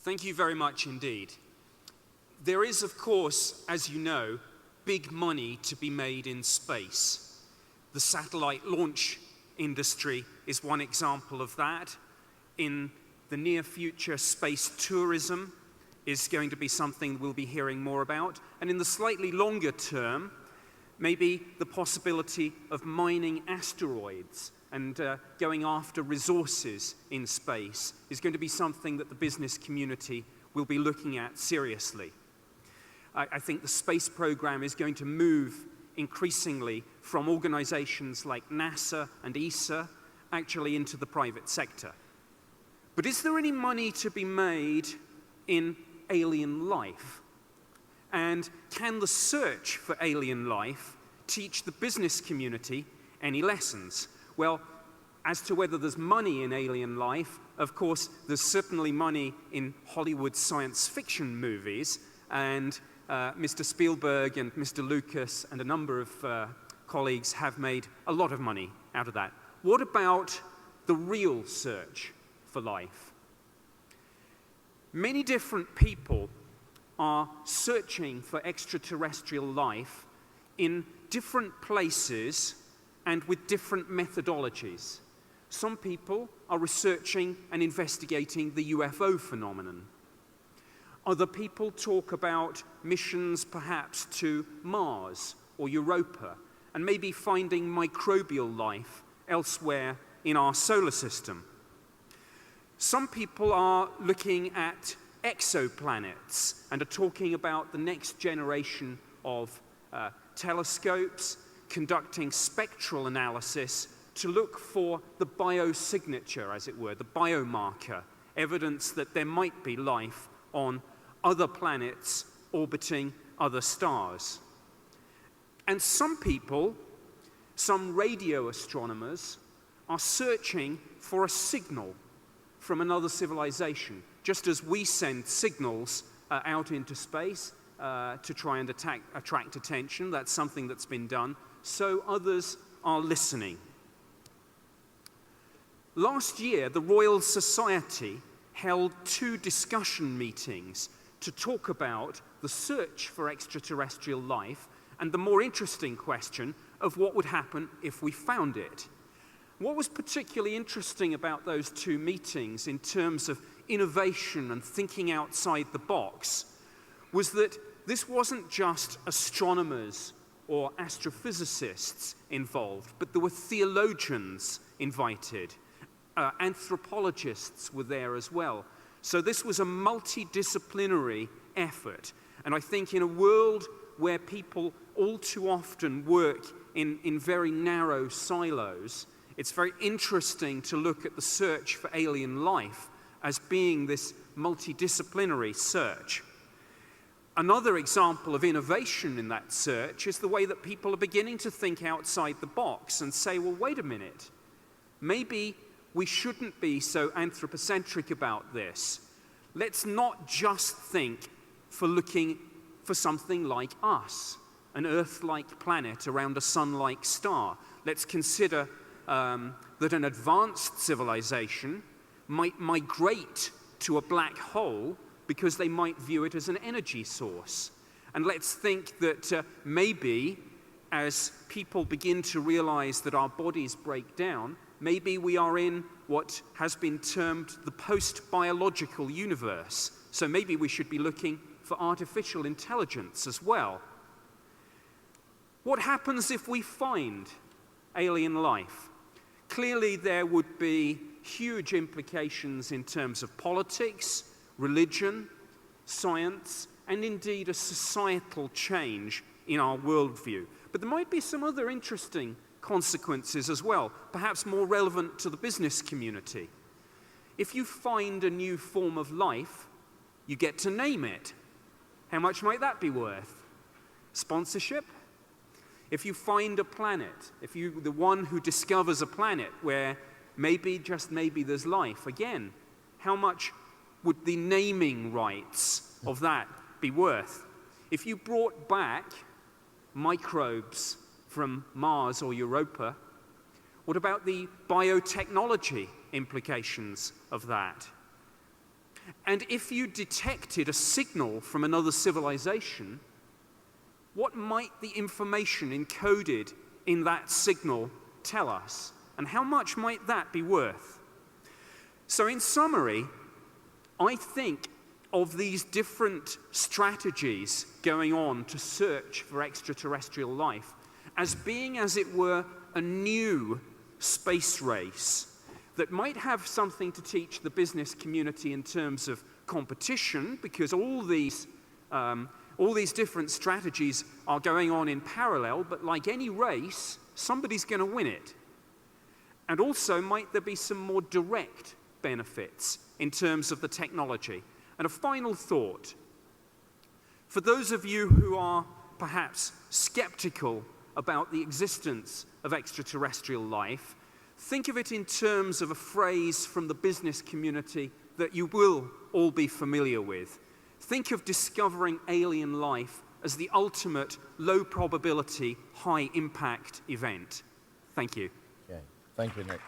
Thank you very much indeed. There is, of course, as you know, big money to be made in space. The satellite launch industry is one example of that. In the near future, space tourism is going to be something we'll be hearing more about. And in the slightly longer term, maybe the possibility of mining asteroids and going after resources in space is going to be something that the business community will be looking at seriously. I think the space program is going to move increasingly from organizations like NASA and ESA actually into the private sector. But is there any money to be made in alien life? And can the search for alien life teach the business community any lessons? Well, as to whether there's money in alien life, of course, there's certainly money in Hollywood science fiction movies, and Mr. Spielberg and Mr. Lucas and a number of colleagues have made a lot of money out of that. What about the real search for life? Many different people are searching for extraterrestrial life in different places and with different methodologies. Some people are researching and investigating the UFO phenomenon. Other people talk about missions perhaps to Mars or Europa, and maybe finding microbial life elsewhere in our solar system. Some people are looking at exoplanets and are talking about the next generation of telescopes, conducting spectral analysis to look for the biosignature, as it were, the biomarker, evidence that there might be life on other planets orbiting other stars. And some people, some radio astronomers, are searching for a signal from another civilization, just as we send signals out into space to try and attract attention. That's something that's been done. So others are listening. Last year, the Royal Society held 2 discussion meetings to talk about the search for extraterrestrial life and the more interesting question of what would happen if we found it. What was particularly interesting about those 2 meetings in terms of innovation and thinking outside the box was that this wasn't just astronomers or astrophysicists involved, but there were theologians invited. Anthropologists were there as well. So this was a multidisciplinary effort. And I think in a world where people all too often work in very narrow silos, it's very interesting to look at the search for alien life as being this multidisciplinary search. Another example of innovation in that search is the way that people are beginning to think outside the box and say, well, wait a minute, maybe we shouldn't be so anthropocentric about this. Let's not just think for looking for something like us, an Earth-like planet around a sun-like star. Let's consider that an advanced civilization might migrate to a black hole because they might view it as an energy source. And let's think that maybe as people begin to realize that our bodies break down, maybe we are in what has been termed the post-biological universe. So maybe we should be looking for artificial intelligence as well. What happens if we find alien life? Clearly there would be huge implications in terms of politics, religion, science, and indeed a societal change in our worldview. But there might be some other interesting consequences as well, perhaps more relevant to the business community. If you find a new form of life, you get to name it. How much might that be worth? Sponsorship? If you find a planet, if you're the one who discovers a planet where maybe, just maybe, there's life, again, how much would the naming rights of that be worth? If you brought back microbes from Mars or Europa, what about the biotechnology implications of that? And if you detected a signal from another civilization, what might the information encoded in that signal tell us? And how much might that be worth? So in summary, I think of these different strategies going on to search for extraterrestrial life as being, as it were, a new space race that might have something to teach the business community in terms of competition, because all these different strategies are going on in parallel, but like any race, somebody's going to win it. And also, might there be some more direct benefits in terms of the technology? And a final thought. For those of you who are perhaps skeptical about the existence of extraterrestrial life, think of it in terms of a phrase from the business community that you will all be familiar with. Think of discovering alien life as the ultimate low probability, high impact event. Thank you. Okay. Thank you, Nick.